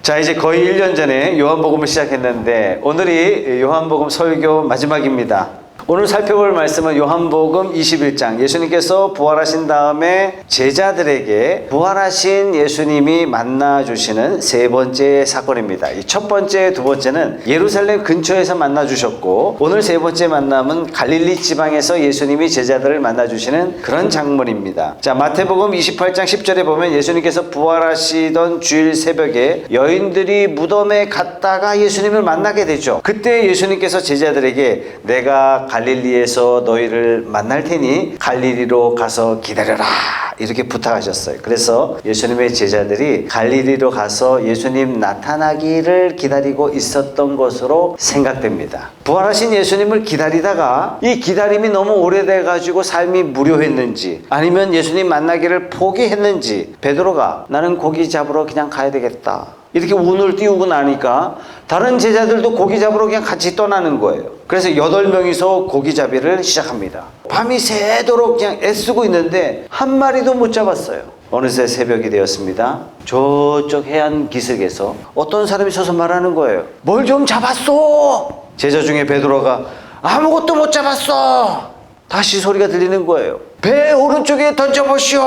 자, 이제 거의 1년 전에 요한복음을 시작했는데 오늘이 요한복음 설교 마지막입니다. 오늘 살펴볼 말씀은 요한복음 21장, 예수님께서 부활하신 다음에 제자들에게 부활하신 예수님이 만나주시는 세 번째 사건입니다. 이 첫 번째, 두 번째는 예루살렘 근처에서 만나주셨고, 오늘 세 번째 만남은 갈릴리 지방에서 예수님이 제자들을 만나주시는 그런 장면입니다. 자, 마태복음 28장 10절에 보면 예수님께서 부활하시던 주일 새벽에 여인들이 무덤에 갔다가 예수님을 만나게 되죠. 그때 예수님께서 제자들에게 내가 갈릴리에서 너희를 만날 테니 갈릴리로 가서 기다려라, 이렇게 부탁하셨어요. 그래서 예수님의 제자들이 갈릴리로 가서 예수님 나타나기를 기다리고 있었던 것으로 생각됩니다. 부활하신 예수님을 기다리다가 이 기다림이 너무 오래돼 가지고 삶이 무료했는지, 아니면 예수님 만나기를 포기했는지 베드로가 나는 고기 잡으러 그냥 가야 되겠다, 이렇게 운을 띄우고 나니까 다른 제자들도 고기 잡으러 그냥 같이 떠나는 거예요. 그래서 8명이서 고기잡이를 시작합니다. 밤이 새도록 그냥 애쓰고 있는데 한 마리도 못 잡았어요. 어느새 새벽이 되었습니다. 저쪽 해안 기슭에서 어떤 사람이 서서 말하는 거예요. 뭘 좀 잡았어. 제자 중에 베드로가 아무것도 못 잡았어. 다시 소리가 들리는 거예요. 배 오른쪽에 던져보시오.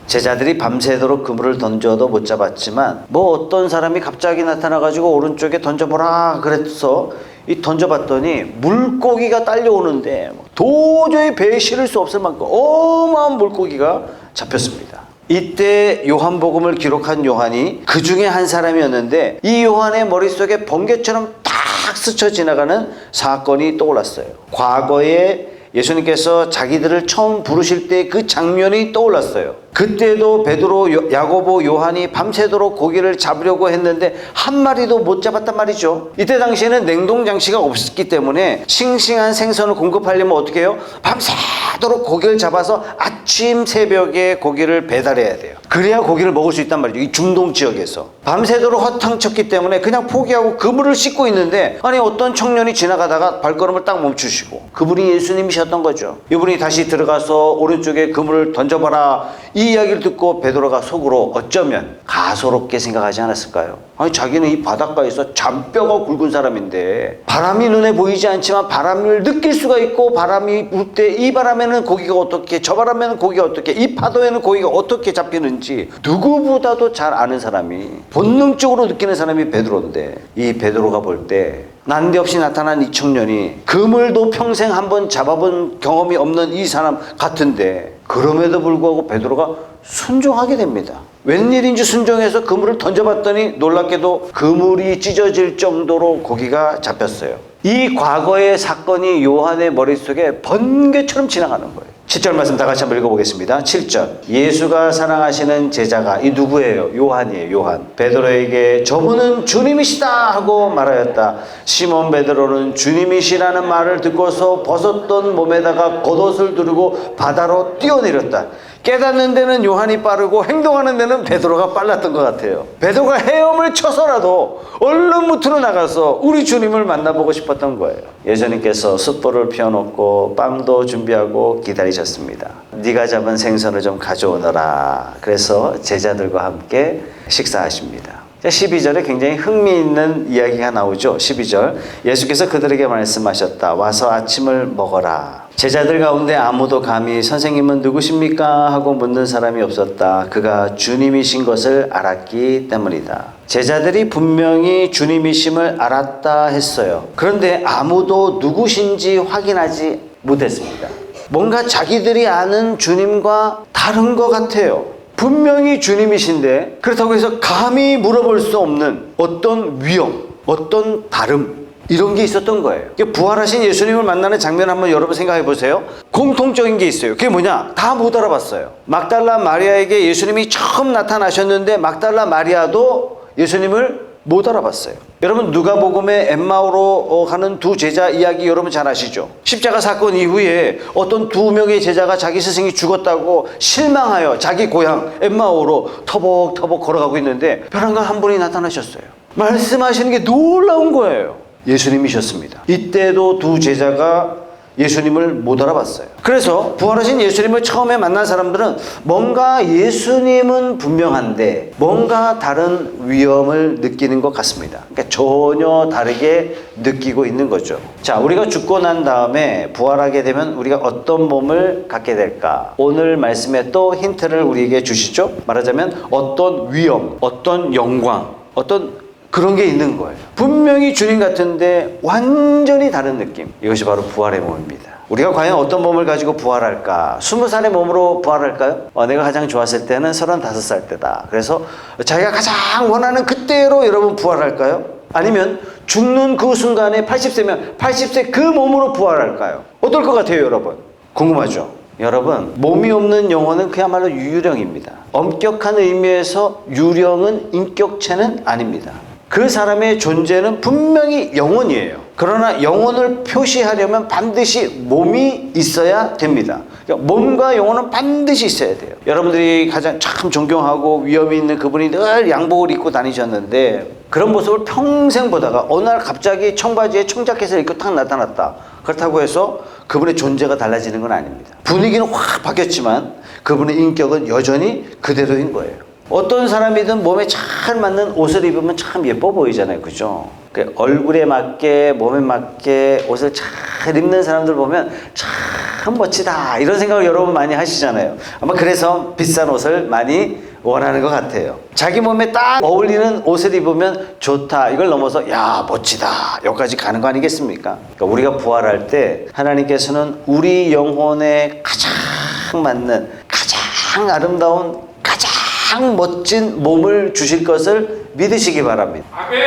제자들이 밤새도록 그물을 던져도 못 잡았지만 어떤 사람이 갑자기 나타나가지고 오른쪽에 던져보라 그래서 이 던져봤더니 물고기가 딸려오는데 도저히 배에 실을 수 없을 만큼 어마어마한 물고기가 잡혔습니다. 이때 요한복음을 기록한 요한이 그 중에 한 사람이었는데, 이 요한의 머릿속에 번개처럼 탁 스쳐 지나가는 사건이 떠올랐어요. 과거에 예수님께서 자기들을 처음 부르실 때 그 장면이 떠올랐어요. 그때도 베드로, 야고보, 요한이 밤새도록 고기를 잡으려고 했는데 한 마리도 못 잡았단 말이죠. 이때 당시에는 냉동 장치가 없었기 때문에 싱싱한 생선을 공급하려면 어떻게 해요? 밤새도록 고기를 잡아서 아침 새벽에 고기를 배달해야 돼요. 그래야 고기를 먹을 수 있단 말이죠. 이 중동 지역에서 밤새도록 허탕쳤기 때문에 그냥 포기하고 그물을 씻고 있는데, 아니 어떤 청년이 지나가다가 발걸음을 딱 멈추시고, 그분이 예수님이셨던 거죠. 이분이 다시 들어가서 오른쪽에 그물을 던져봐라, 이 이야기를 듣고 베드로가 속으로 어쩌면 가소롭게 생각하지 않았을까요? 아니 자기는 이 바닷가에서 잔뼈가 굵은 사람인데 바람이 눈에 보이지 않지만 바람을 느낄 수가 있고, 바람이 불 때 이 바람에는 고기가 어떻게, 저 바람에는 고기가 어떻게, 이 파도에는 고기가 어떻게 잡히는지 누구보다도 잘 아는 사람이, 본능적으로 느끼는 사람이 베드로인데, 이 베드로가 볼 때 난데없이 나타난 이 청년이 그물도 평생 한번 잡아본 경험이 없는 이 사람 같은데, 그럼에도 불구하고 베드로가 순종하게 됩니다. 웬일인지 순종해서 그물을 던져봤더니 놀랍게도 그물이 찢어질 정도로 고기가 잡혔어요. 이 과거의 사건이 요한의 머릿속에 번개처럼 지나가는 거예요. 7절 말씀 다 같이 한번 읽어보겠습니다. 7절. 예수가 사랑하시는 제자가, 이 누구예요? 요한이에요. 요한. 베드로에게 저분은 주님이시다 하고 말하였다. 시몬 베드로는 주님이시라는 말을 듣고서 벗었던 몸에다가 겉옷을 두르고 바다로 뛰어내렸다. 깨닫는 데는 요한이 빠르고 행동하는 데는 베드로가 빨랐던 것 같아요. 베드로가 헤엄을 쳐서라도 얼른 무트로 나가서 우리 주님을 만나보고 싶었던 거예요. 예수님께서 숯불을 피워놓고 빵도 준비하고 기다리셨습니다. 네가 잡은 생선을 좀 가져오너라. 그래서 제자들과 함께 식사하십니다. 12절에 굉장히 흥미있는 이야기가 나오죠. 12절. 예수께서 그들에게 말씀하셨다. 와서 아침을 먹어라. 제자들 가운데 아무도 감히 선생님은 누구십니까? 하고 묻는 사람이 없었다. 그가 주님이신 것을 알았기 때문이다. 제자들이 분명히 주님이심을 알았다 했어요. 그런데 아무도 누구신지 확인하지 못했습니다. 뭔가 자기들이 아는 주님과 다른 것 같아요. 분명히 주님이신데 그렇다고 해서 감히 물어볼 수 없는 어떤 위험, 어떤 다름, 이런 게 있었던 거예요. 부활하신 예수님을 만나는 장면 한번 여러분 생각해 보세요. 공통적인 게 있어요. 그게 뭐냐? 다 못 알아봤어요. 막달라 마리아에게 예수님이 처음 나타나셨는데 막달라 마리아도 예수님을 못 알아봤어요. 여러분 누가복음의 엠마오로 가는 두 제자 이야기 여러분 잘 아시죠? 십자가 사건 이후에 어떤 2명의 제자가 자기 스승이 죽었다고 실망하여 자기 고향 엠마오로 터벅터벅 걸어가고 있는데 벼랑간 한 분이 나타나셨어요. 말씀하시는 게 놀라운 거예요. 예수님이셨습니다. 이때도 두 제자가 예수님을 못 알아봤어요. 그래서 부활하신 예수님을 처음에 만난 사람들은 뭔가 예수님은 분명한데 뭔가 다른 위험을 느끼는 것 같습니다. 그러니까 전혀 다르게 느끼고 있는 거죠. 자, 우리가 죽고 난 다음에 부활하게 되면 우리가 어떤 몸을 갖게 될까? 오늘 말씀에 또 힌트를 우리에게 주시죠. 말하자면 어떤 위험, 어떤 영광, 어떤 그런 게 있는 거예요. 분명히 주님 같은데 완전히 다른 느낌. 이것이 바로 부활의 몸입니다. 우리가 과연 어떤 몸을 가지고 부활할까? 20살의 몸으로 부활할까요? 내가 가장 좋았을 때는 35살 때다. 그래서 자기가 가장 원하는 그때로 여러분 부활할까요? 아니면 죽는 그 순간에 80세면 80세 그 몸으로 부활할까요? 어떨 것 같아요, 여러분? 궁금하죠? 여러분, 몸이 없는 영혼은 그야말로 유령입니다. 엄격한 의미에서 유령은 인격체는 아닙니다. 그 사람의 존재는 분명히 영혼이에요. 그러나 영혼을 표시하려면 반드시 몸이 있어야 됩니다. 그러니까 몸과 영혼은 반드시 있어야 돼요. 여러분들이 가장 참 존경하고 위엄이 있는 그분이 늘 양복을 입고 다니셨는데 그런 모습을 평생 보다가 어느 날 갑자기 청바지에 청자켓을 입고 탁 나타났다. 그렇다고 해서 그분의 존재가 달라지는 건 아닙니다. 분위기는 확 바뀌었지만 그분의 인격은 여전히 그대로인 거예요. 어떤 사람이든 몸에 잘 맞는 옷을 입으면 참 예뻐 보이잖아요. 그죠? 얼굴에 맞게 몸에 맞게 옷을 잘 입는 사람들 보면 참 멋지다 이런 생각을 여러분 많이 하시잖아요. 아마 그래서 비싼 옷을 많이 원하는 것 같아요. 자기 몸에 딱 어울리는 옷을 입으면 좋다 이걸 넘어서 야 멋지다 여기까지 가는 거 아니겠습니까? 그러니까 우리가 부활할 때 하나님께서는 우리 영혼에 가장 맞는 가장 아름다운 가장 멋진 몸을 주실 것을 믿으시기 바랍니다. 아멘.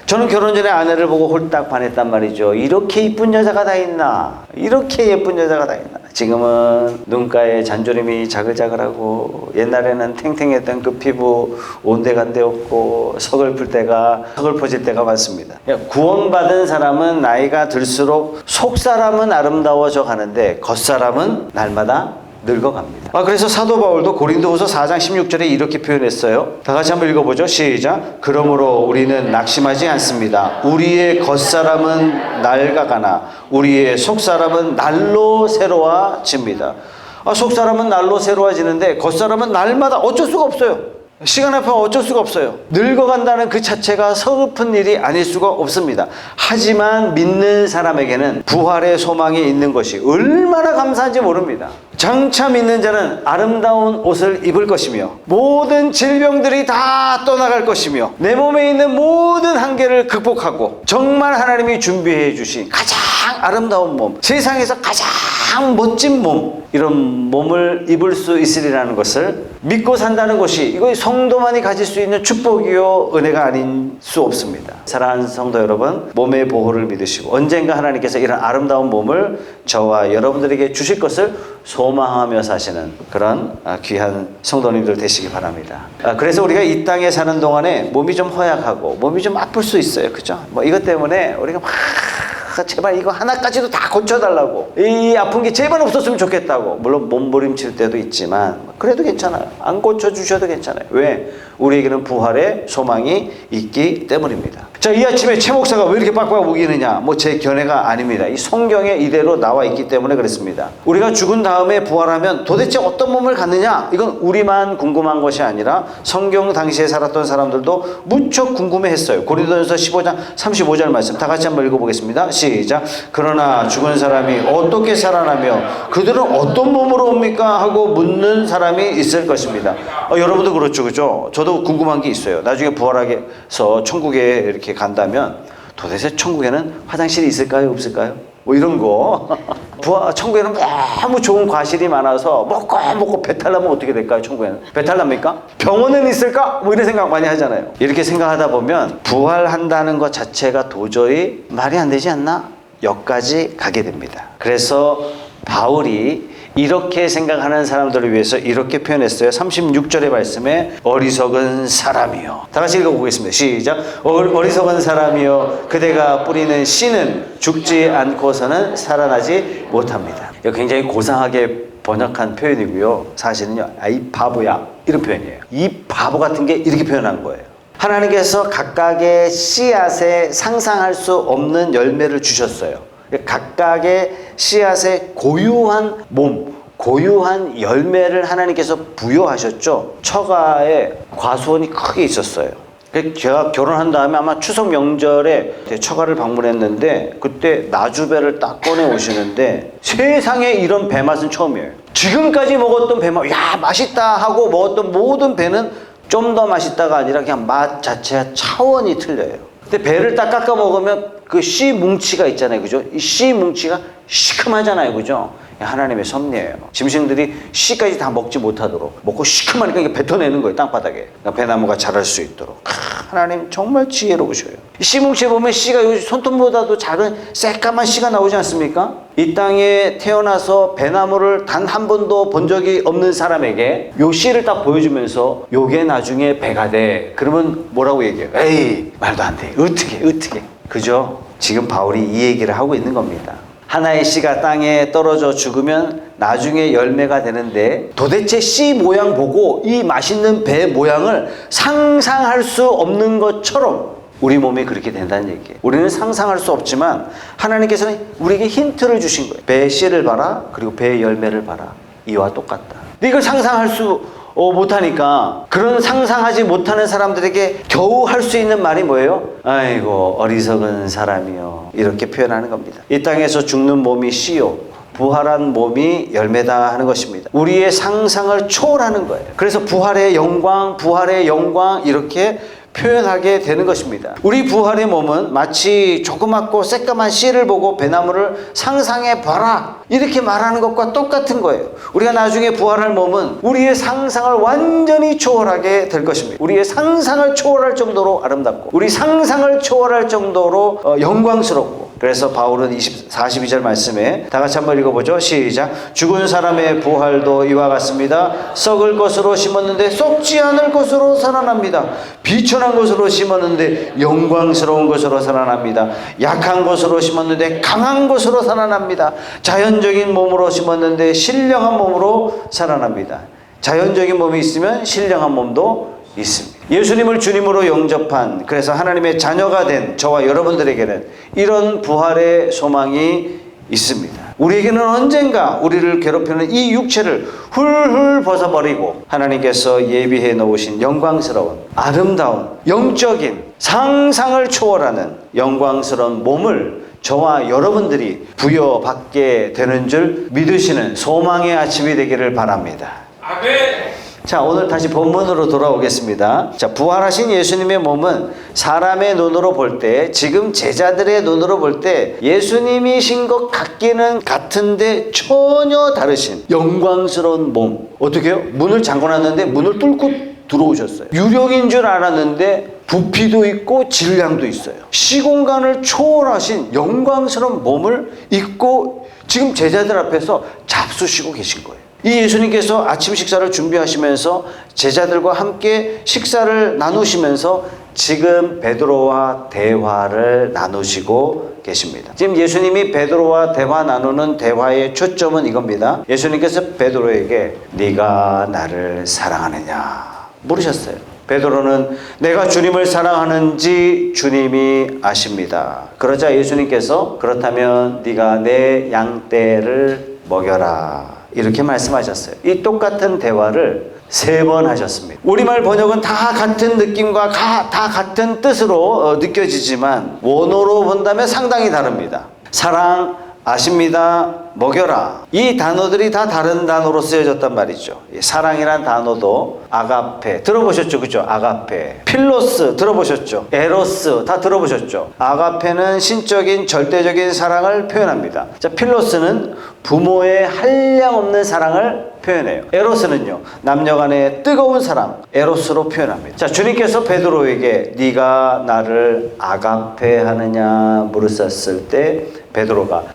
저는 결혼 전에 아내를 보고 홀딱 반했단 말이죠. 이렇게 이쁜 여자가 다 있나? 이렇게 예쁜 여자가 다 있나? 지금은 눈가에 잔주름이 자글자글하고 옛날에는 탱탱했던 그 피부 온데간데 없고 서글퍼질 때가 많습니다. 구원받은 사람은 나이가 들수록 속 사람은 아름다워져 가는데 겉 사람은 날마다 늙어갑니다. 그래서 사도 바울도 고린도후서 4장 16절에 이렇게 표현했어요. 다 같이 한번 읽어보죠. 시작. 그러므로 우리는 낙심하지 않습니다. 우리의 겉사람은 낡아가나 우리의 속사람은 날로 새로워집니다. 속사람은 날로 새로워지는데 겉사람은 날마다 어쩔 수가 없어요. 시간 앞에 어쩔 수가 없어요. 늙어간다는 그 자체가 서글픈 일이 아닐 수가 없습니다. 하지만 믿는 사람에게는 부활의 소망이 있는 것이 얼마나 감사한지 모릅니다. 장차 믿는 자는 아름다운 옷을 입을 것이며 모든 질병들이 다 떠나갈 것이며 내 몸에 있는 모든 한계를 극복하고 정말 하나님이 준비해 주신 가장 아름다운 몸, 세상에서 가장 멋진 몸, 이런 몸을 입을 수 있으리라는 것을 믿고 산다는 것이 이거 성도만이 가질 수 있는 축복이요 은혜가 아닌 수 없습니다. 사랑하는 성도 여러분, 몸의 보호를 믿으시고 언젠가 하나님께서 이런 아름다운 몸을 저와 여러분들에게 주실 것을 소망하며 사시는 그런 귀한 성도님들 되시기 바랍니다. 그래서 우리가 이 땅에 사는 동안에 몸이 좀 허약하고 몸이 좀 아플 수 있어요. 그죠? 이것 때문에 우리가 막 제발 이거 하나까지도 다 고쳐달라고, 이 아픈 게 제발 없었으면 좋겠다고, 물론 몸부림칠 때도 있지만 그래도 괜찮아요. 안 고쳐주셔도 괜찮아요. 왜? 우리에게는 부활의 소망이 있기 때문입니다. 자, 이 아침에 최 목사가 왜 이렇게 빡빡 우기느냐, 제 견해가 아닙니다. 이 성경에 이대로 나와 있기 때문에 그렇습니다. 우리가 죽은 다음에 부활하면 도대체 어떤 몸을 갖느냐, 이건 우리만 궁금한 것이 아니라 성경 당시에 살았던 사람들도 무척 궁금해했어요. 고린도전서 15장 35절 말씀 다 같이 한번 읽어보겠습니다. 시작. 그러나 죽은 사람이 어떻게 살아나며 그들은 어떤 몸으로 옵니까? 하고 묻는 사람이 있을 것입니다. 여러분도 그렇죠, 그죠? 저도 궁금한 게 있어요. 나중에 부활하게서 천국에 이렇게 간다면 도대체 천국에는 화장실이 있을까요, 없을까요? 이런 거. 천국에는 너무 좋은 과실이 많아서 먹고 배탈 나면 어떻게 될까요? 천국에는 배탈 납니까? 병원은 있을까? 이런 생각 많이 하잖아요. 이렇게 생각하다 보면 부활한다는 것 자체가 도저히 말이 안 되지 않나? 여기까지 가게 됩니다. 그래서 바울이 이렇게 생각하는 사람들을 위해서 이렇게 표현했어요. 36절의 말씀에 어리석은 사람이요. 다 같이 읽어보겠습니다. 시작. 어리석은 사람이요. 그대가 뿌리는 씨는 죽지 않고서는 살아나지 못합니다. 이거 굉장히 고상하게 번역한 표현이고요. 사실은요. 이 바보야. 이런 표현이에요. 이 바보 같은 게 이렇게 표현한 거예요. 하나님께서 각각의 씨앗에 상상할 수 없는 열매를 주셨어요. 각각의 씨앗의 고유한 몸, 고유한 열매를 하나님께서 부여하셨죠. 처가에 과수원이 크게 있었어요. 제가 결혼한 다음에 아마 추석 명절에 처가를 방문했는데 그때 나주배를 딱 꺼내 오시는데 세상에 이런 배 맛은 처음이에요. 지금까지 먹었던 배 맛, 야 맛있다 하고 먹었던 모든 배는 좀 더 맛있다가 아니라 그냥 맛 자체가 차원이 틀려요. 근데 배를 딱 깎아 먹으면 그 씨 뭉치가 있잖아요. 그죠? 이 씨 뭉치가 시큼하잖아요. 그죠? 하나님의 섭리예요. 짐승들이 씨까지 다 먹지 못하도록 먹고 시큼하니까 이게 뱉어내는 거예요. 땅바닥에. 그러니까 배나무가 자랄 수 있도록. 하나님 정말 지혜로우셔요. 씨 뭉치에 보면 씨가 손톱보다도 작은 새까만 씨가 나오지 않습니까? 이 땅에 태어나서 배나무를 단 한 번도 본 적이 없는 사람에게 요 씨를 딱 보여주면서 요게 나중에 배가 돼. 그러면 뭐라고 얘기해요? 에이 말도 안 돼. 어떻게 그죠? 지금 바울이 이 얘기를 하고 있는 겁니다. 하나의 씨가 땅에 떨어져 죽으면 나중에 열매가 되는데 도대체 씨 모양 보고 이 맛있는 배 모양을 상상할 수 없는 것처럼 우리 몸이 그렇게 된다는 얘기예요. 우리는 상상할 수 없지만 하나님께서는 우리에게 힌트를 주신 거예요. 배의 씨를 봐라. 그리고 배의 열매를 봐라. 이와 똑같다. 근데 이걸 상상할 수 못하니까 그런 상상하지 못하는 사람들에게 겨우 할 수 있는 말이 뭐예요? 아이고 어리석은 사람이요. 이렇게 표현하는 겁니다. 이 땅에서 죽는 몸이 씨요 부활한 몸이 열매다 하는 것입니다. 우리의 상상을 초월하는 거예요. 그래서 부활의 영광 이렇게 표현하게 되는 것입니다. 우리 부활의 몸은 마치 조그맣고 새까만 씨를 보고 배나무를 상상해 봐라 이렇게 말하는 것과 똑같은 거예요. 우리가 나중에 부활할 몸은 우리의 상상을 완전히 초월하게 될 것입니다. 우리의 상상을 초월할 정도로 아름답고 우리 상상을 초월할 정도로 영광스럽고. 그래서 바울은 42절 말씀에 다 같이 한번 읽어보죠. 시작. 죽은 사람의 부활도 이와 같습니다. 썩을 것으로 심었는데 썩지 않을 것으로 살아납니다. 비천한 것으로 심었는데 영광스러운 것으로 살아납니다. 약한 것으로 심었는데 강한 것으로 살아납니다. 자연적인 몸으로 심었는데 신령한 몸으로 살아납니다. 자연적인 몸이 있으면 신령한 몸도 있습니다. 예수님을 주님으로 영접한, 그래서 하나님의 자녀가 된 저와 여러분들에게는 이런 부활의 소망이 있습니다. 우리에게는 언젠가 우리를 괴롭히는 이 육체를 훌훌 벗어버리고 하나님께서 예비해 놓으신 영광스러운 아름다운 영적인 상상을 초월하는 영광스러운 몸을 저와 여러분들이 부여받게 되는 줄 믿으시는 소망의 아침이 되기를 바랍니다. 아멘. 자, 오늘 다시 본문으로 돌아오겠습니다. 자, 부활하신 예수님의 몸은 사람의 눈으로 볼 때, 지금 제자들의 눈으로 볼 때 예수님이신 것 같기는 같은데 전혀 다르신 영광스러운 몸. 어떻게 해요? 문을 잠궈놨는데 문을 뚫고 들어오셨어요. 유령인 줄 알았는데 부피도 있고 질량도 있어요. 시공간을 초월하신 영광스러운 몸을 입고 지금 제자들 앞에서 잡수시고 계신 거예요. 이 예수님께서 아침 식사를 준비하시면서 제자들과 함께 식사를 나누시면서 지금 베드로와 대화를 나누시고 계십니다. 지금 예수님이 베드로와 대화 나누는 대화의 초점은 이겁니다. 예수님께서 베드로에게 네가 나를 사랑하느냐 물으셨어요. 베드로는 내가 주님을 사랑하는지 주님이 아십니다. 그러자 예수님께서 그렇다면 네가 내 양떼를 먹여라 이렇게 말씀하셨어요. 이 똑같은 대화를 3번 하셨습니다. 우리말 번역은 다 같은 느낌과 다 같은 뜻으로 느껴지지만 원어로 본다면 상당히 다릅니다. 사랑, 아십니다, 먹여라. 이 단어들이 다 다른 단어로 쓰여졌단 말이죠. 사랑이란 단어도 아가페 들어보셨죠? 그죠? 아가페. 필로스 들어보셨죠? 에로스 다 들어보셨죠? 아가페는 신적인 절대적인 사랑을 표현합니다. 자, 필로스는 부모의 한량없는 사랑을 표현해요. 에로스는요, 남녀간의 뜨거운 사랑, 에로스로 표현합니다. 자, 주님께서 베드로에게 네가 나를 아가페 하느냐 물으셨을 때 베드로가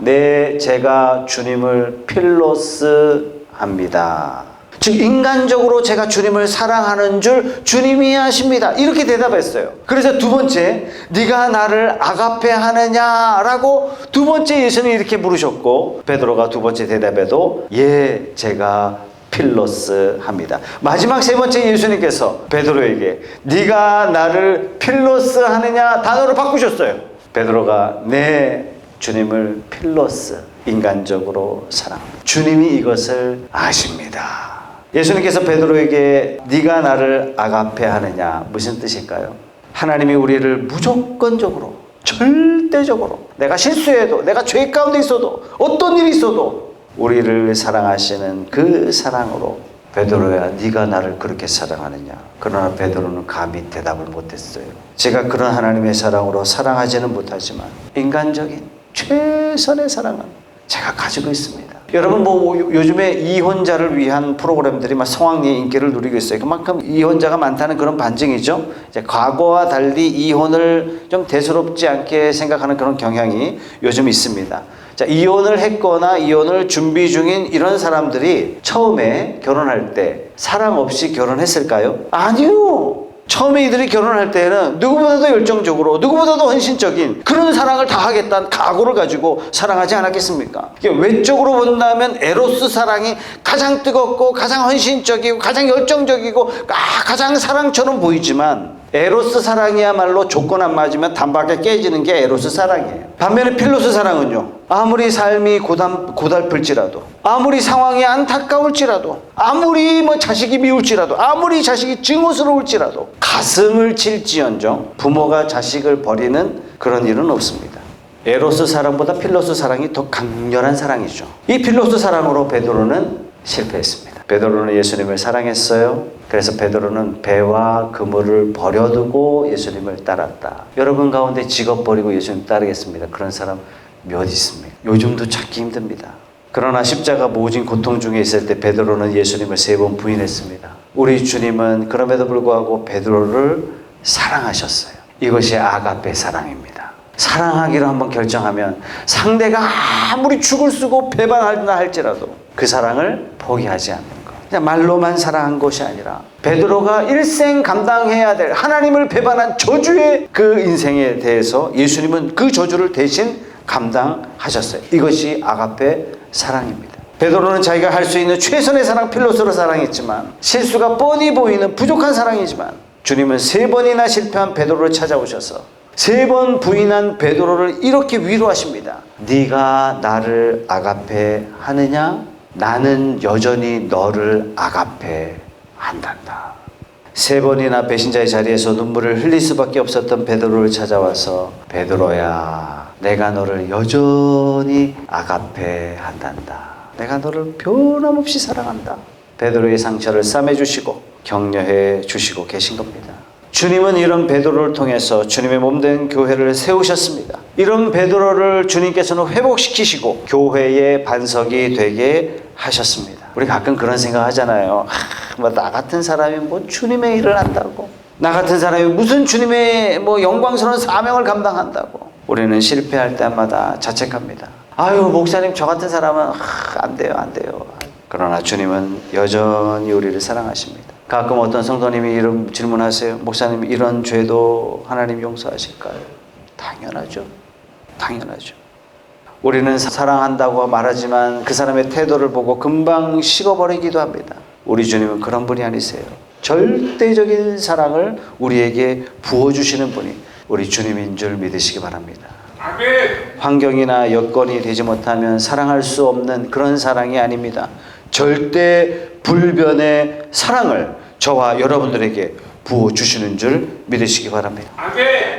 제가 주님을 필로스 합니다. 즉 인간적으로 제가 주님을 사랑하는 줄 주님이 아십니다. 이렇게 대답했어요. 그래서 두 번째, 네가 나를 아가페 하느냐라고 두 번째 예수님이 이렇게 물으셨고 베드로가 두 번째 대답에도 예, 제가 필로스 합니다. 마지막 세 번째 예수님께서 베드로에게 네가 나를 필로스 하느냐 단어를 바꾸셨어요. 베드로가 네, 주님을 필로스 인간적으로 사랑합니다. 주님이 이것을 아십니다. 예수님께서 베드로에게 네가 나를 아가페하느냐 무슨 뜻일까요? 하나님이 우리를 무조건적으로 절대적으로 내가 실수해도 내가 죄 가운데 있어도 어떤 일이 있어도 우리를 사랑하시는 그 사랑으로 베드로야 네가 나를 그렇게 사랑하느냐. 그러나 베드로는 감히 대답을 못했어요. 제가 그런 하나님의 사랑으로 사랑하지는 못하지만 인간적인 최선의 사랑은 제가 가지고 있습니다. 여러분 요즘에 이혼자를 위한 프로그램들이 막 성황리에 인기를 누리고 있어요. 그만큼 이혼자가 많다는 그런 반증이죠. 이제 과거와 달리 이혼을 좀 대수롭지 않게 생각하는 그런 경향이 요즘 있습니다. 자, 이혼을 했거나 이혼을 준비 중인 이런 사람들이 처음에 결혼할 때 사랑 없이 결혼했을까요? 아니요. 처음에 이들이 결혼할 때는 누구보다도 열정적으로 누구보다도 헌신적인 그런 사랑을 다 하겠다는 각오를 가지고 사랑하지 않았겠습니까? 외적으로 본다면 에로스 사랑이 가장 뜨겁고 가장 헌신적이고 가장 열정적이고 가장 사랑처럼 보이지만 에로스 사랑이야말로 조건 안 맞으면 단박에 깨지는 게 에로스 사랑이에요. 반면에 필로스 사랑은요, 아무리 삶이 고달플지라도 아무리 상황이 안타까울지라도 아무리 자식이 미울지라도 아무리 자식이 증오스러울지라도 가슴을 칠지언정 부모가 자식을 버리는 그런 일은 없습니다. 에로스 사랑보다 필로스 사랑이 더 강렬한 사랑이죠. 이 필로스 사랑으로 베드로는 실패했습니다. 베드로는 예수님을 사랑했어요. 그래서 베드로는 배와 그물을 버려두고 예수님을 따랐다. 여러분 가운데 직업 버리고 예수님 따르겠습니다. 그런 사람 몇 있습니까? 요즘도 찾기 힘듭니다. 그러나 십자가 모진 고통 중에 있을 때 베드로는 예수님을 3번 부인했습니다. 우리 주님은 그럼에도 불구하고 베드로를 사랑하셨어요. 이것이 아가페 사랑입니다. 사랑하기로 한번 결정하면 상대가 아무리 죽을 쓰고 배반한다 할지라도 그 사랑을 포기하지 않는 것. 그냥 말로만 사랑한 것이 아니라 베드로가 일생 감당해야 될 하나님을 배반한 저주의 그 인생에 대해서 예수님은 그 저주를 대신 감당하셨어요. 이것이 아가페 사랑입니다. 베드로는 자기가 할 수 있는 최선의 사랑 필로스로 사랑했지만 실수가 뻔히 보이는 부족한 사랑이지만 주님은 3번이나 실패한 베드로를 찾아오셔서 3번 부인한 베드로를 이렇게 위로하십니다. 네가 나를 아가페 하느냐? 나는 여전히 너를 아가페 한단다. 3번이나 배신자의 자리에서 눈물을 흘릴 수밖에 없었던 베드로를 찾아와서 베드로야, 내가 너를 여전히 아가페 한단다. 내가 너를 변함없이 사랑한다. 베드로의 상처를 싸매주시고 격려해 주시고 계신 겁니다. 주님은 이런 베드로를 통해서 주님의 몸된 교회를 세우셨습니다. 이런 베드로를 주님께서는 회복시키시고 교회의 반석이 되게 하셨습니다. 우리 가끔 그런 생각 하잖아요. 나 같은 사람이 주님의 일을 한다고, 나 같은 사람이 무슨 주님의 영광스러운 사명을 감당한다고. 우리는 실패할 때마다 자책합니다. 아유, 목사님 저 같은 사람은 안 돼요. 그러나 주님은 여전히 우리를 사랑하십니다. 가끔 어떤 성도님이 이런 질문하세요. 목사님, 이런 죄도 하나님 용서하실까요? 당연하죠. 우리는 사랑한다고 말하지만 그 사람의 태도를 보고 금방 식어버리기도 합니다. 우리 주님은 그런 분이 아니세요. 절대적인 사랑을 우리에게 부어주시는 분이 우리 주님인 줄 믿으시기 바랍니다. 환경이나 여건이 되지 못하면 사랑할 수 없는 그런 사랑이 아닙니다. 절대 불변의 사랑을 저와 여러분들에게 부어주시는 줄 믿으시기 바랍니다.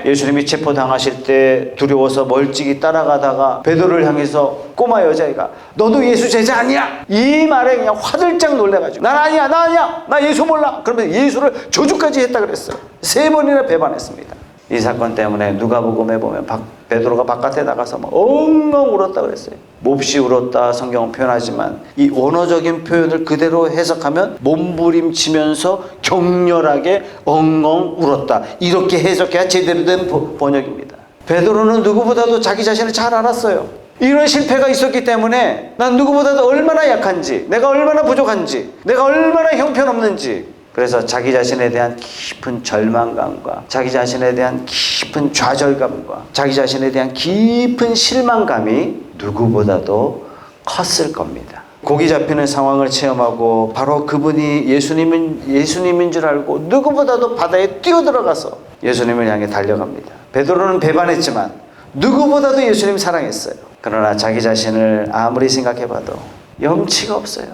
예수님이 체포당하실 때 두려워서 멀찍이 따라가다가 베드로를 향해서 꼬마 여자애가 너도 예수 제자 아니야? 이 말에 그냥 화들짝 놀래가지고 나 아니야 나 예수 몰라. 그러면 예수를 저주까지 했다 그랬어요. 3번이나 배반했습니다. 이 사건 때문에 누가복음에 보면 베드로가 바깥에 나가서 엉엉 울었다 그랬어요. 몹시 울었다 성경은 표현하지만 이 원어적인 표현을 그대로 해석하면 몸부림치면서 격렬하게 엉엉 울었다. 이렇게 해석해야 제대로 된 번역입니다. 베드로는 누구보다도 자기 자신을 잘 알았어요. 이런 실패가 있었기 때문에 난 누구보다도 얼마나 약한지, 내가 얼마나 부족한지, 내가 얼마나 형편없는지, 그래서 자기 자신에 대한 깊은 절망감과 자기 자신에 대한 깊은 좌절감과 자기 자신에 대한 깊은 실망감이 누구보다도 컸을 겁니다. 고기 잡히는 상황을 체험하고 바로 그분이 예수님인 줄 알고 누구보다도 바다에 뛰어들어가서 예수님을 향해 달려갑니다. 베드로는 배반했지만 누구보다도 예수님 사랑했어요. 그러나 자기 자신을 아무리 생각해봐도 염치가 없어요.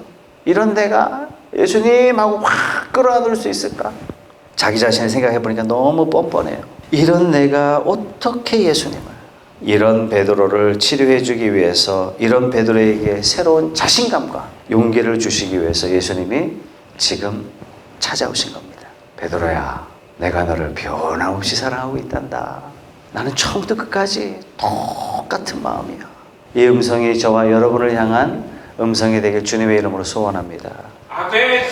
이런 내가 예수님하고 확 끌어안을 수 있을까? 자기 자신을 생각해보니까 너무 뻔뻔해요. 이런 내가 어떻게 예수님을, 이런 베드로를 치료해주기 위해서, 이런 베드로에게 새로운 자신감과 용기를 주시기 위해서 예수님이 지금 찾아오신 겁니다. 베드로야, 내가 너를 변함없이 사랑하고 있단다. 나는 처음부터 끝까지 똑같은 마음이야. 이 음성이 저와 여러분을 향한 음성이 되길 주님의 이름으로 소원합니다.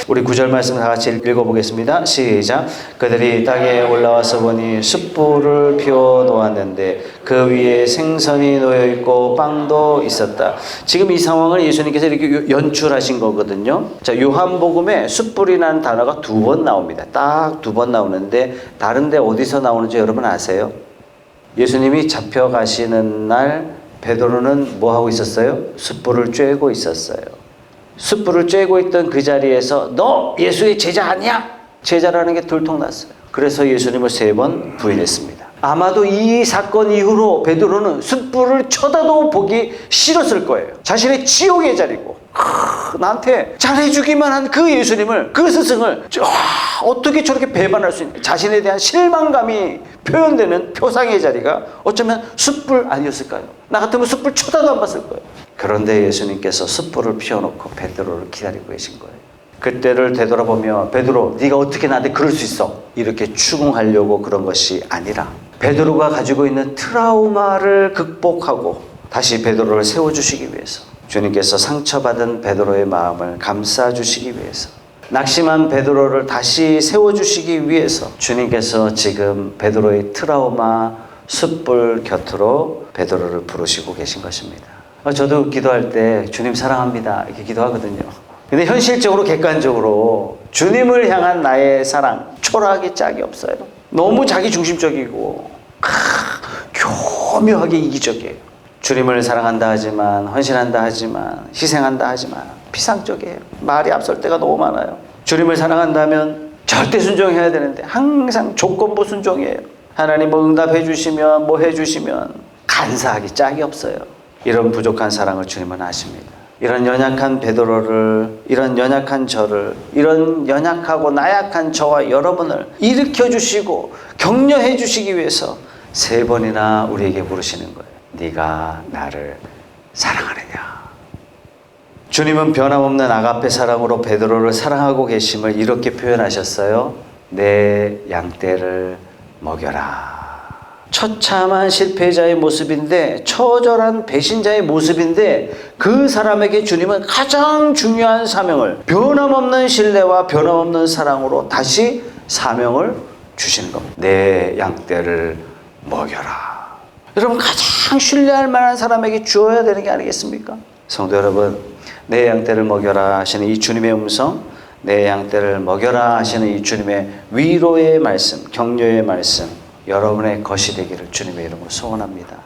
우리 9절 말씀 다 같이 읽어보겠습니다. 시작. 그들이 땅에 올라와서 보니 숯불을 피워 놓았는데 그 위에 생선이 놓여있고 빵도 있었다. 지금 이 상황을 예수님께서 이렇게 연출하신 거거든요. 자, 요한복음에 숯불이라는 단어가 2번 나옵니다. 딱 2번 나오는데 다른데 어디서 나오는지 여러분 아세요? 예수님이 잡혀가시는 날 베드로는 뭐 하고 있었어요? 숯불을 쬐고 있었어요. 숯불을 쬐고 있던 그 자리에서 너 예수의 제자 아니야? 제자라는 게 들통났어요. 그래서 예수님을 3번 부인했습니다. 아마도 이 사건 이후로 베드로는 숯불을 쳐다도 보기 싫었을 거예요. 자신의 지옥의 자리고 나한테 잘해주기만 한 그 예수님을, 그 스승을 어떻게 저렇게 배반할 수 있는, 자신에 대한 실망감이 표현되는 표상의 자리가 어쩌면 숯불 아니었을까요? 나 같으면 숯불 쳐다도 안 봤을 거예요. 그런데 예수님께서 숯불을 피워놓고 베드로를 기다리고 계신 거예요. 그때를 되돌아보며 베드로, 네가 어떻게 나한테 그럴 수 있어? 이렇게 추궁하려고 그런 것이 아니라 베드로가 가지고 있는 트라우마를 극복하고 다시 베드로를 세워주시기 위해서, 주님께서 상처받은 베드로의 마음을 감싸주시기 위해서, 낙심한 베드로를 다시 세워주시기 위해서 주님께서 지금 베드로의 트라우마 숯불 곁으로 베드로를 부르시고 계신 것입니다. 저도 기도할 때 주님 사랑합니다 이렇게 기도하거든요. 근데 현실적으로 객관적으로 주님을 향한 나의 사랑 초라하기 짝이 없어요. 너무 자기중심적이고 교묘하게 이기적이에요. 주님을 사랑한다 하지만, 헌신한다 하지만, 희생한다 하지만 피상적이에요. 말이 앞설 때가 너무 많아요. 주님을 사랑한다면 절대 순종해야 되는데 항상 조건부 순종이에요. 하나님 뭐 응답해 주시면, 뭐 해주시면 간사하기 짝이 없어요. 이런 부족한 사랑을 주님은 아십니다. 이런 연약한 베드로를, 이런 연약한 저를, 이런 연약하고 나약한 저와 여러분을 일으켜 주시고 격려해 주시기 위해서 3번이나 우리에게 물으시는 거예요. 네가 나를 사랑하느냐? 주님은 변함없는 아가페 사랑으로 베드로를 사랑하고 계심을 이렇게 표현하셨어요. 내 양떼를 먹여라. 처참한 실패자의 모습인데, 처절한 배신자의 모습인데, 그 사람에게 주님은 가장 중요한 사명을, 변함없는 신뢰와 변함없는 사랑으로 다시 사명을 주시는 겁니다. 내 양떼를 먹여라. 여러분, 가장 신뢰할 만한 사람에게 주어야 되는 게 아니겠습니까? 성도 여러분, 내 양떼를 먹여라 하시는 이 주님의 음성, 내 양떼를 먹여라 하시는 이 주님의 위로의 말씀, 격려의 말씀, 여러분의 것이 되기를 주님의 이름으로 소원합니다.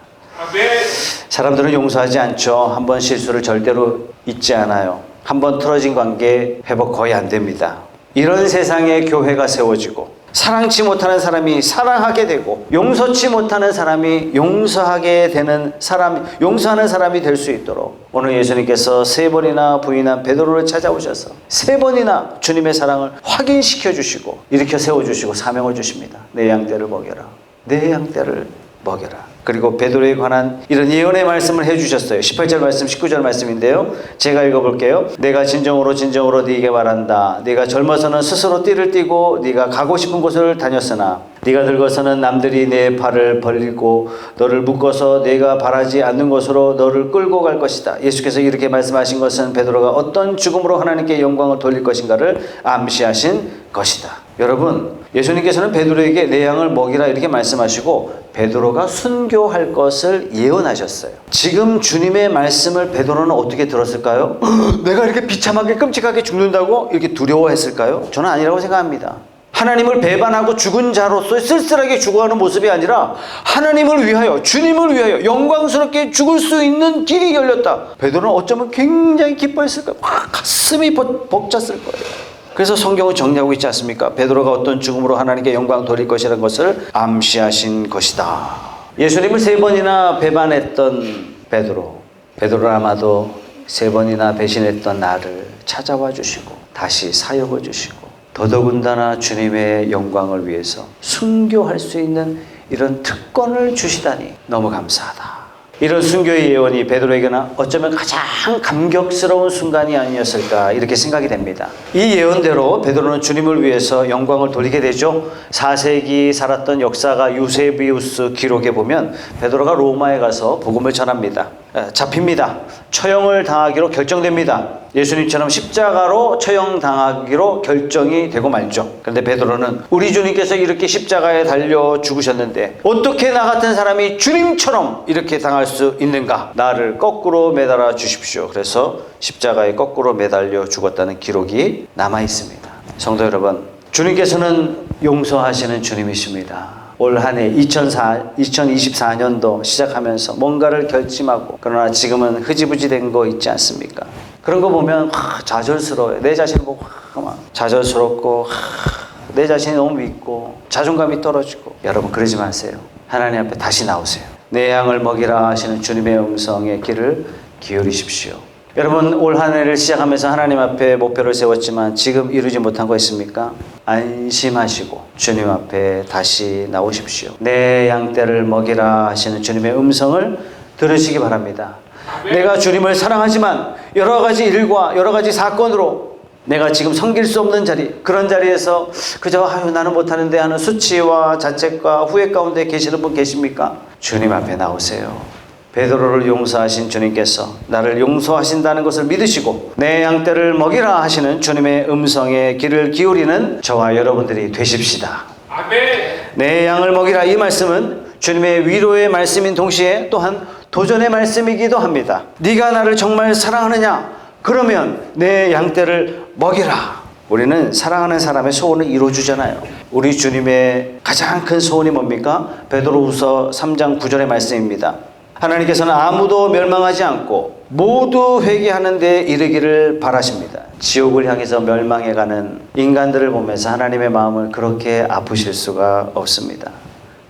사람들은 용서하지 않죠. 한 번 실수를 절대로 잊지 않아요. 한 번 틀어진 관계 회복 거의 안 됩니다. 이런 세상에 교회가 세워지고, 사랑치 못하는 사람이 사랑하게 되고, 용서치 못하는 사람이 용서하게 되는 사람, 용서하는 사람이 될 수 있도록 오늘 예수님께서 3번이나 부인한 베드로를 찾아오셔서 3번이나 주님의 사랑을 확인시켜 주시고 일으켜 세워주시고 사명을 주십니다. 내 양떼를 먹여라. 내 양떼를 먹여라. 그리고 베드로에 관한 이런 예언의 말씀을 해주셨어요. 18절 말씀, 19절 말씀인데요. 제가 읽어볼게요. 내가 진정으로 네게 말한다. 네가 젊어서는 스스로 띠를 띠고 네가 가고 싶은 곳을 다녔으나 네가 늙어서는 남들이 내 발을 벌리고 너를 묶어서 네가 바라지 않는 곳으로 너를 끌고 갈 것이다. 예수께서 이렇게 말씀하신 것은 베드로가 어떤 죽음으로 하나님께 영광을 돌릴 것인가를 암시하신 것이다. 여러분, 예수님께서는 베드로에게 내 양을 먹이라 이렇게 말씀하시고 베드로가 순교할 것을 예언하셨어요. 지금 주님의 말씀을 베드로는 어떻게 들었을까요? 내가 이렇게 비참하게 끔찍하게 죽는다고 이렇게 두려워했을까요? 저는 아니라고 생각합니다. 하나님을 배반하고 죽은 자로서 쓸쓸하게 죽어가는 모습이 아니라 하나님을 위하여, 주님을 위하여 영광스럽게 죽을 수 있는 길이 열렸다. 베드로는 어쩌면 굉장히 기뻐했을 거예요. 가슴이 벅찼을 거예요. 그래서 성경은 정리하고 있지 않습니까? 베드로가 어떤 죽음으로 하나님께 영광 돌릴 것이라는 것을 암시하신 것이다. 예수님을 3번이나 배반했던 베드로, 베드로는 아마도 3번이나 배신했던 나를 찾아와 주시고 다시 사역을 주시고 더더군다나 주님의 영광을 위해서 순교할 수 있는 이런 특권을 주시다니 너무 감사하다. 이런 순교의 예언이 베드로에게는 어쩌면 가장 감격스러운 순간이 아니었을까 이렇게 생각이 됩니다. 이 예언대로 베드로는 주님을 위해서 영광을 돌리게 되죠. 4세기 살았던 역사가 유세비우스 기록에 보면 베드로가 로마에 가서 복음을 전합니다. 잡힙니다. 처형을 당하기로 결정됩니다. 예수님처럼 십자가로 처형당하기로 결정이 되고 말죠. 그런데 베드로는 우리 주님께서 이렇게 십자가에 달려 죽으셨는데 어떻게 나 같은 사람이 주님처럼 이렇게 당할 수 있는가? 나를 거꾸로 매달아 주십시오. 그래서 십자가에 거꾸로 매달려 죽었다는 기록이 남아 있습니다. 성도 여러분, 주님께서는 용서하시는 주님이십니다. 올 한 해 2024년도 시작하면서 뭔가를 결심하고 그러나 지금은 흐지부지 된 거 있지 않습니까? 그런 거 보면 좌절스러워요. 내 자신을 보고 막 좌절스럽고 내 자신이 너무 믿고 자존감이 떨어지고 여러분 그러지 마세요. 하나님 앞에 다시 나오세요. 내 양을 먹이라 하시는 주님의 음성에 귀를 기울이십시오. 여러분 올 한 해를 시작하면서 하나님 앞에 목표를 세웠지만 지금 이루지 못한 거 있습니까? 안심하시고 주님 앞에 다시 나오십시오. 내 양떼를 먹이라 하시는 주님의 음성을 들으시기 바랍니다. 내가 주님을 사랑하지만 여러 가지 일과 여러 가지 사건으로 내가 지금 섬길 수 없는 자리, 그런 자리에서 그저 나는 못하는데 하는 수치와 자책과 후회 가운데 계시는 분 계십니까? 주님 앞에 나오세요. 베드로를 용서하신 주님께서 나를 용서하신다는 것을 믿으시고 내 양떼를 먹이라 하시는 주님의 음성에 귀를 기울이는 저와 여러분들이 되십시다. 아멘. 내 양을 먹이라, 이 말씀은 주님의 위로의 말씀인 동시에 또한 도전의 말씀이기도 합니다. 네가 나를 정말 사랑하느냐? 그러면 내 양떼를 먹이라. 우리는 사랑하는 사람의 소원을 이루어주잖아요. 우리 주님의 가장 큰 소원이 뭡니까? 베드로후서 3장 9절의 말씀입니다. 하나님께서는 아무도 멸망하지 않고 모두 회개하는 데 이르기를 바라십니다. 지옥을 향해서 멸망해가는 인간들을 보면서 하나님의 마음을 그렇게 아프실 수가 없습니다.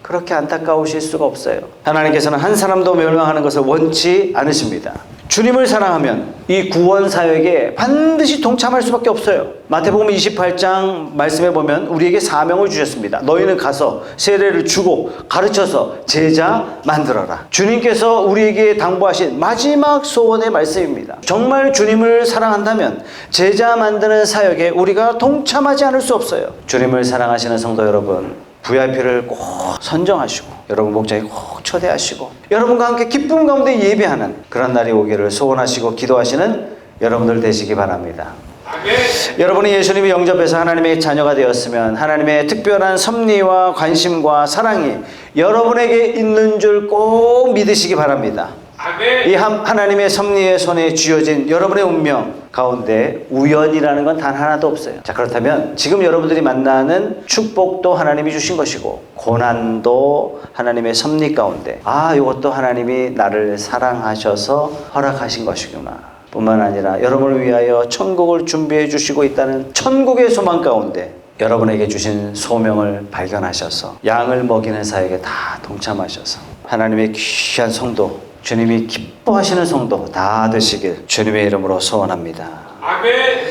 그렇게 안타까우실 수가 없어요. 하나님께서는 한 사람도 멸망하는 것을 원치 않으십니다. 주님을 사랑하면 이 구원 사역에 반드시 동참할 수밖에 없어요. 마태복음 28장 말씀에 보면 우리에게 사명을 주셨습니다. 너희는 가서 세례를 주고 가르쳐서 제자 만들어라. 주님께서 우리에게 당부하신 마지막 소원의 말씀입니다. 정말 주님을 사랑한다면 제자 만드는 사역에 우리가 동참하지 않을 수 없어요. 주님을 사랑하시는 성도 여러분, VIP를 꼭 선정하시고 여러분 목장에 꼭 초대하시고 여러분과 함께 기쁨 가운데 예배하는 그런 날이 오기를 소원하시고 기도하시는 여러분들 되시기 바랍니다. 아멘. 여러분이 예수님이 영접해서 하나님의 자녀가 되었으면 하나님의 특별한 섭리와 관심과 사랑이 여러분에게 있는 줄 꼭 믿으시기 바랍니다. 아멘. 이 하나님의 섭리의 손에 쥐어진 여러분의 운명 가운데 우연이라는 건 단 하나도 없어요. 자, 그렇다면 지금 여러분들이 만나는 축복도 하나님이 주신 것이고 고난도 하나님의 섭리 가운데 이것도 하나님이 나를 사랑하셔서 허락하신 것이구나 뿐만 아니라 여러분을 위하여 천국을 준비해 주시고 있다는 천국의 소망 가운데 여러분에게 주신 소명을 발견하셔서 양을 먹이는 사역에 다 동참하셔서 하나님의 귀한 성도, 주님이 기뻐하시는 성도 다 되시길 주님의 이름으로 소원합니다. 아멘.